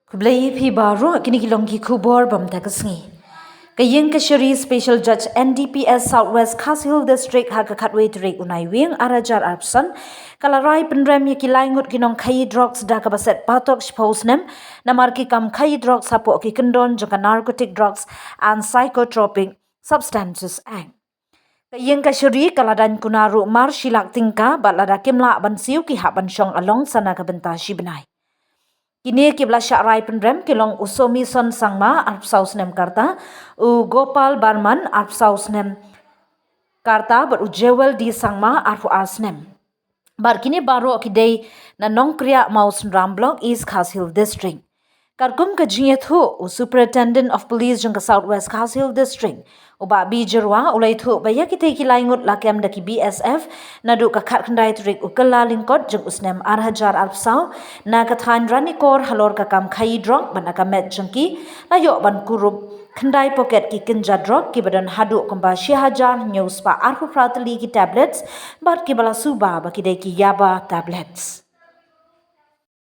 Kublai phi baro kini kilongki kubor bam tagasngi. Kayeng Kashiri Special Judge NDPS Southwest Kashil District Hakakatwe Turik Unai Wing Arajar Arpsan Kalarai Pendrem Yakilai Ngut Nongkhaïi Droks Dakabaset phatok snem Namarki Kam Khaïi Droks Sapo Ki Kendon Jaka Narcotic Drugs and Psychotropic Substances Act. Kayeng Kashiri Kaladan Kunaru Mar Shilak Tingka Batlada Kimla Bansiu Ki Haban Shong Along Sana Kabenta Shibenai. Kini kibla syakrai pendrem kilong usomi son sangma arpsau snem karta u Gopal Barman arpsau snem karta ber ujewel di sangma arfu snem. Bar kini baro kidei na nongkhaïi maus ramblok East Kashil District. Karkum kajinyat hu u Superintendent of Police jengka Southwest Kashil District. Uba bijerwa ulai thu baya kita kilai ngut lakem daki BSF nadu kakat kendai turik ukela lingkot jeng usnem arhajar arpsau na kathan ranikor halor kakam khaïi drok ban akamet jengki layok ban kurup kendai poket ki kenja drok ki badan hadu komba syihajar news pa arhu prateli ki tablets bat ki bala suba baki dai ki yaba tablets.